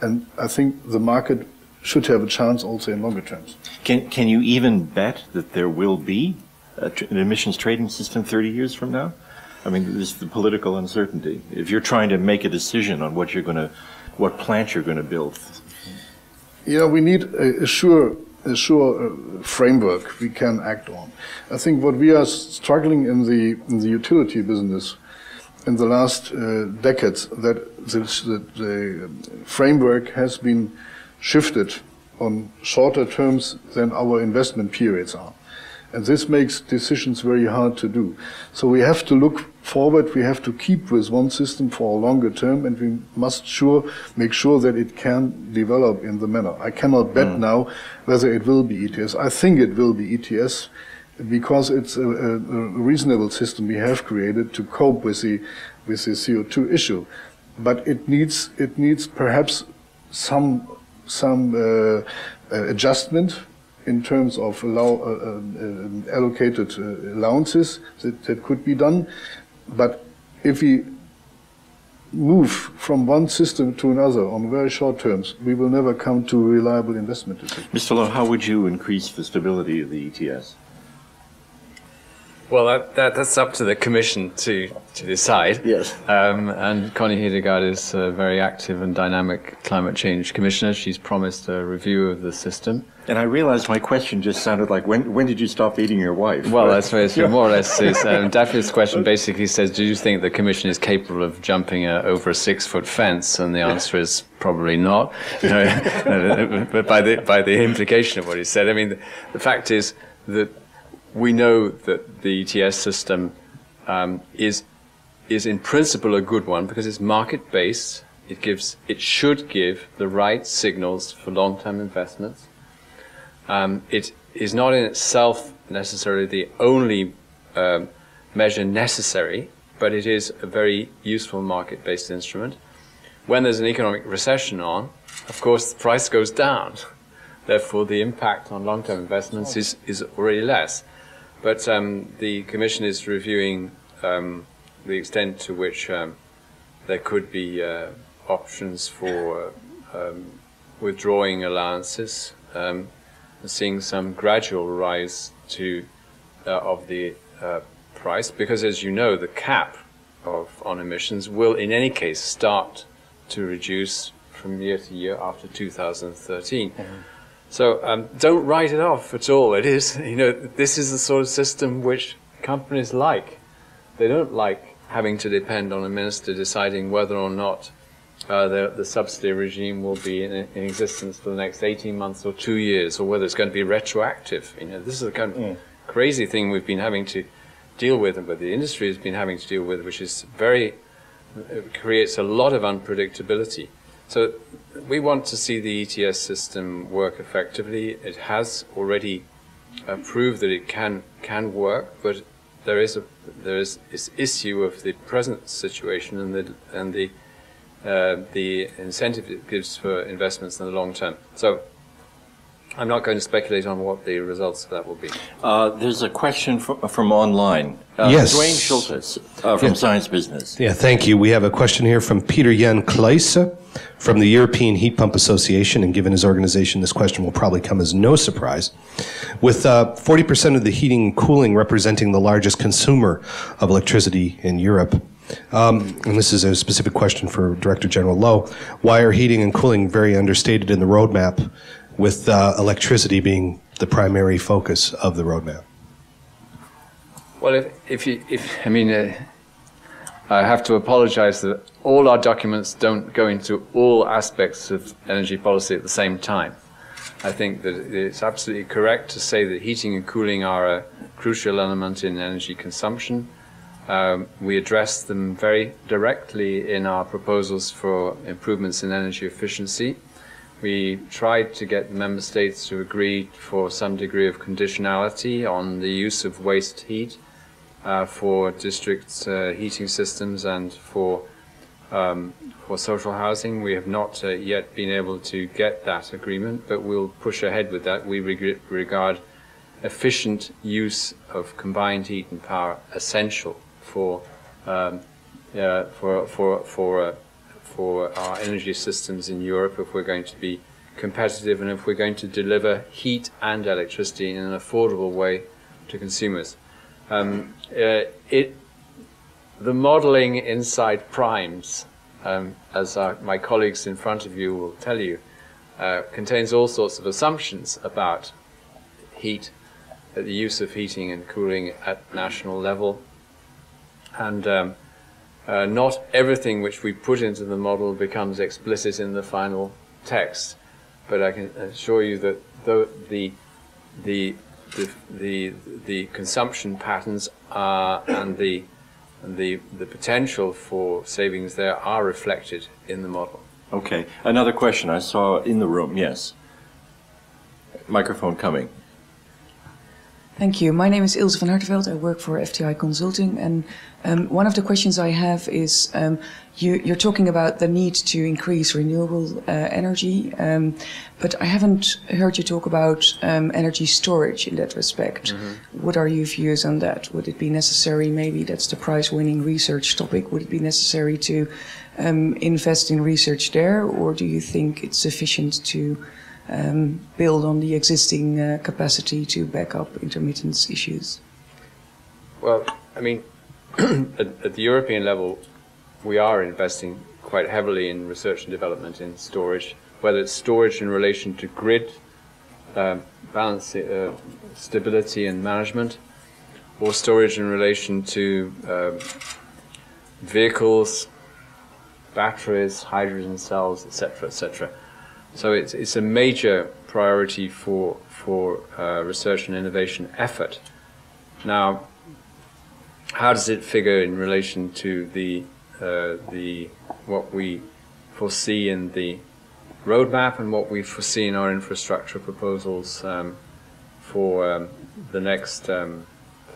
And I think the market should have a chance also in longer terms. Can you even bet that there will be an emissions trading system 30 years from now? I mean, there's the political uncertainty. If you're trying to make a decision on what plant you're going to build. We need a sure framework we can act on. I think what we are struggling in the utility business in the last decades, that the framework has been shifted on shorter terms than our investment periods are. And this makes decisions very hard to do. So we have to look forward, we have to keep with one system for a longer term, and we must make sure that it can develop in the manner. I cannot bet now whether it will be ETS. I think it will be ETS because it's a reasonable system we have created to cope with the CO2 issue. But it needs perhaps some adjustment in terms of allocated allowances that could be done. But if we move from one system to another on very short terms, we will never come to reliable investment decisions. Mr. Lowe, how would you increase the stability of the ETS? Well, that's up to the Commission to decide. Yes. And Connie Hedegaard is a very active and dynamic climate change commissioner. She's promised a review of the system. And I realized my question just sounded like, when did you stop eating your wife? Well, that's very more or less. Daphne's question basically says, do you think the Commission is capable of jumping over a 6-foot fence? And the answer is probably not. But by the implication of what he said, I mean, the fact is that we know that the ETS system is in principle a good one because it's market-based. It should give the right signals for long-term investments. It is not in itself necessarily the only measure necessary, but it is a very useful market-based instrument. When there's an economic recession on, of course, the price goes down. Therefore, the impact on long-term investments is already less. But the Commission is reviewing the extent to which there could be options for withdrawing allowances, seeing some gradual rise of the price, because as you know, the cap on emissions will in any case start to reduce from year to year after 2013. Mm-hmm. So don't write it off at all. It is, this is the sort of system which companies like. They don't like having to depend on a minister deciding whether or not the subsidy regime will be in existence for the next 18 months or 2 years, or whether it's going to be retroactive. This is the kind of crazy thing we've been having to deal with, and what the industry has been having to deal with, which is creates a lot of unpredictability. So we want to see the ETS system work effectively. It has already proved that it can work, but there is this issue of the present situation and the incentive it gives for investments in the long term. So I'm not going to speculate on what the results of that will be. There's a question from online. Yes. Dwayne Schultes from Science Business. Yeah, thank you. We have a question here from Peter Jan Kleisse from the European Heat Pump Association, and given his organization, this question will probably come as no surprise. With 40% of the heating and cooling representing the largest consumer of electricity in Europe, and this is a specific question for Director-General Lowe, why are heating and cooling very understated in the roadmap, with electricity being the primary focus of the roadmap? Well, I have to apologize that all our documents don't go into all aspects of energy policy at the same time. I think that it's absolutely correct to say that heating and cooling are a crucial element in energy consumption. We address them very directly in our proposals for improvements in energy efficiency. We tried to get member states to agree for some degree of conditionality on the use of waste heat for district heating systems and for social housing. We have not yet been able to get that agreement, but we'll push ahead with that. We regard efficient use of combined heat and power essential for our energy systems in Europe if we're going to be competitive and if we're going to deliver heat and electricity in an affordable way to consumers. The modeling inside primes, as my colleagues in front of you will tell you, contains all sorts of assumptions about heat, the use of heating and cooling at national level, and not everything which we put into the model becomes explicit in the final text. But I can assure you that the consumption patterns and the potential for savings there are reflected in the model. Okay. Another question I saw in the room. Yes. Microphone coming. Thank you. My name is Ilse van Hartenveld. I work for FTI Consulting, and one of the questions I have is you're talking about the need to increase renewable energy, but I haven't heard you talk about energy storage in that respect. Mm-hmm. What are your views on that? Would it be necessary, maybe that's the prize-winning research topic, would it be necessary to invest in research there, or do you think it's sufficient to build on the existing capacity to back up intermittence issues? Well, I mean, at the European level, we are investing quite heavily in research and development in storage, whether it's storage in relation to grid balance, stability and management, or storage in relation to vehicles, batteries, hydrogen cells, etc., etc. So it's a major priority for research and innovation effort. Now, how does it figure in relation to the what we foresee in the roadmap and what we foresee in our infrastructure proposals for the next 10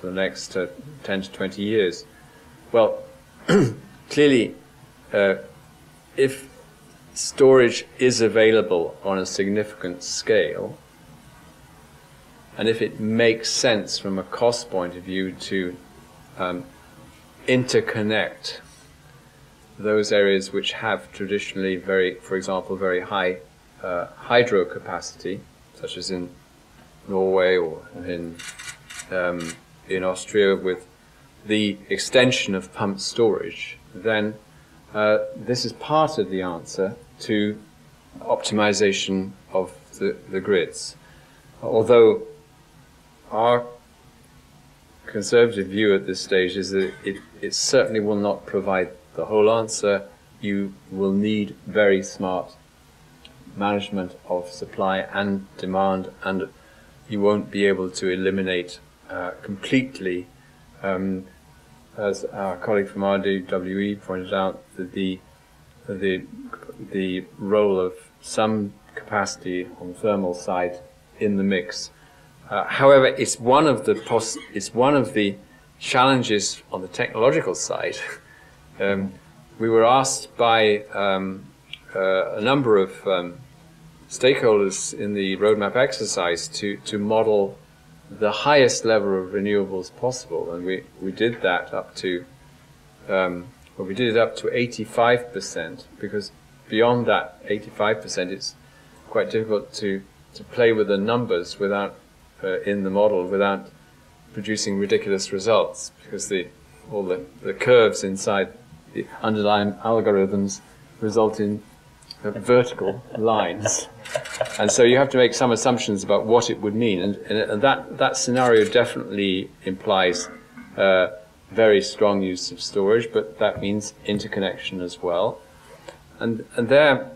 to 20 years? Well, clearly, if storage is available on a significant scale, and if it makes sense from a cost point of view to interconnect those areas which have traditionally for example, very high hydro capacity, such as in Norway or in Austria with the extension of pumped storage, then this is part of the answer to optimization of the grids. Although our conservative view at this stage is that it certainly will not provide the whole answer. You will need very smart management of supply and demand, and you won't be able to eliminate completely, as our colleague from RWE pointed out, that the role of some capacity on the thermal side in the mix. However, it's one of the challenges on the technological side. We were asked by a number of stakeholders in the roadmap exercise to model the highest level of renewables possible, and we did that up to we did it up to 85%, because beyond that 85% it's quite difficult to play with the numbers without in the model without producing ridiculous results, because all the curves inside the underlying algorithms result in vertical lines. And so you have to make some assumptions about what it would mean. And that scenario definitely implies very strong use of storage, but that means interconnection as well. And there,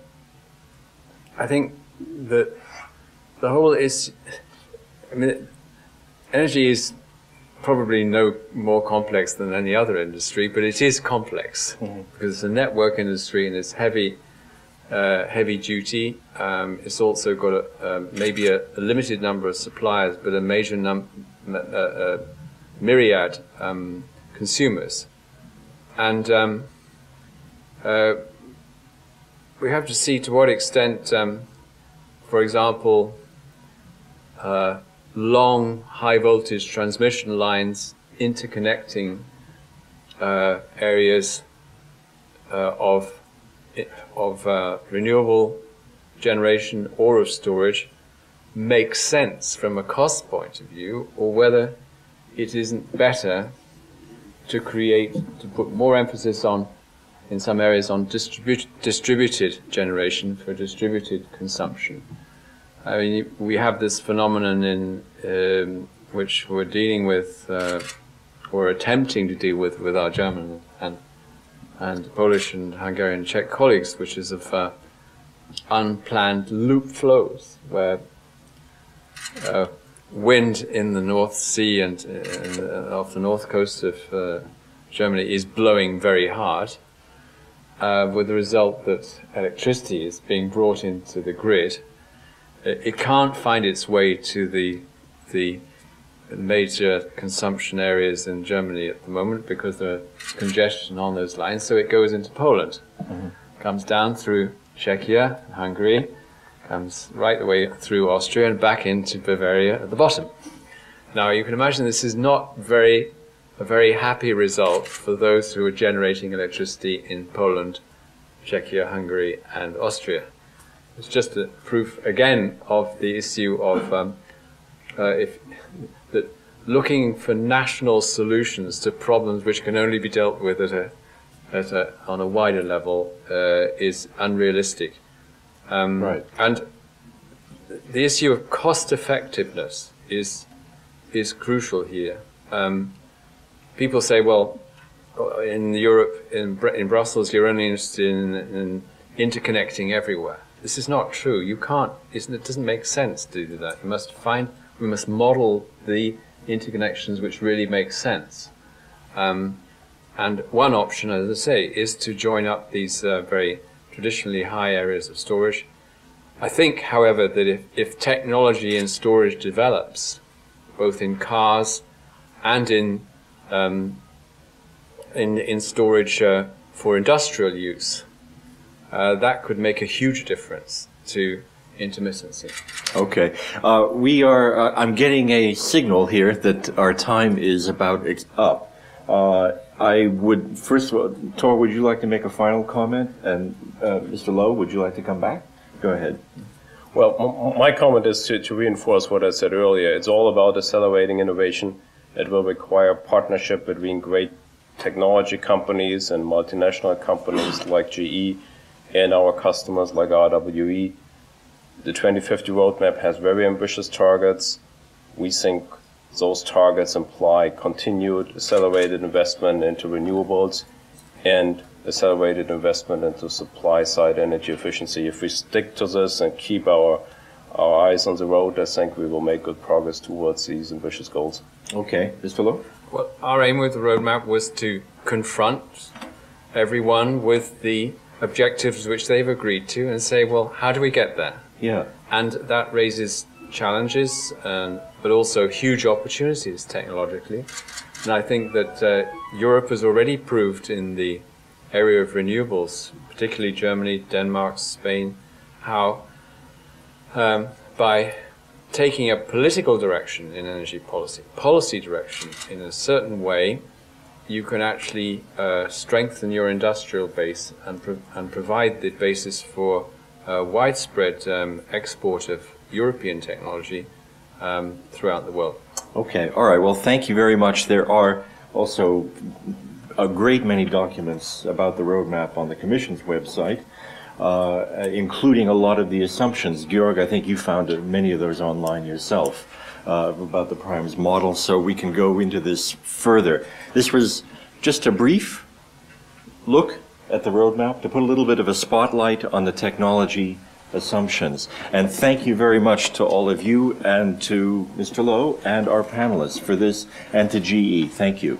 I think that the whole is, I mean, energy is probably no more complex than any other industry, but it is complex because it's a network industry and it's heavy duty. It's also got maybe a limited number of suppliers, but a major myriad consumers. And we have to see to what extent, for example, long high voltage transmission lines interconnecting areas of renewable generation or of storage makes sense from a cost point of view, or whether it isn't better to put more emphasis on, in some areas, on distributed generation for distributed consumption. I mean, we have this phenomenon in which we're dealing with, or attempting to deal with our German and Polish and Hungarian and Czech colleagues, which is of unplanned loop flows, where wind in the North Sea and off the north coast of Germany is blowing very hard, with the result that electricity is being brought into the grid. It can't find its way to the major consumption areas in Germany at the moment because there's congestion on those lines, so it goes into Poland. Comes down through Czechia, Hungary, comes right the way through Austria and back into Bavaria at the bottom. Now you can imagine this is not a very happy result for those who are generating electricity in Poland, Czechia, Hungary and Austria. It's just a proof again of the issue of that looking for national solutions to problems which can only be dealt with on a wider level is unrealistic. Right. And the issue of cost effectiveness is crucial here. People say, well, in Europe, in Brussels, you're only interested in interconnecting everywhere. This is not true. You can't. It doesn't make sense to do that. We must model the interconnections which really make sense. And one option, as I say, is to join up these very traditionally high areas of storage. I think, however, that if technology in storage develops, both in cars and in storage for industrial use, that could make a huge difference to intermittency. Okay. We are, I'm getting a signal here that our time is about up. I would, first of all, Tor, would you like to make a final comment? And Mr. Lowe, would you like to come back? Go ahead. Well, my comment is to reinforce what I said earlier. It's all about accelerating innovation. It will require partnership between great technology companies and multinational companies like GE and our customers like RWE. The 2050 roadmap has very ambitious targets. We think those targets imply continued accelerated investment into renewables and accelerated investment into supply-side energy efficiency. If we stick to this and keep our eyes on the road, I think we will make good progress towards these ambitious goals. Okay. Mr. Lowe? Well, our aim with the roadmap was to confront everyone with the objectives which they've agreed to and say, well, how do we get there? Yeah. And that raises challenges, but also huge opportunities technologically. And I think that Europe has already proved in the area of renewables, particularly Germany, Denmark, Spain, how by taking a political direction in energy policy direction in a certain way, you can actually strengthen your industrial base and provide the basis for widespread export of European technology throughout the world. Okay. All right. Well, thank you very much. There are also a great many documents about the roadmap on the Commission's website, including a lot of the assumptions. Georg, I think you found many of those online yourself about the Primes model, so we can go into this further. This was just a brief look at the roadmap to put a little bit of a spotlight on the technology assumptions. And thank you very much to all of you and to Mr. Lowe and our panelists for this, and to GE. Thank you.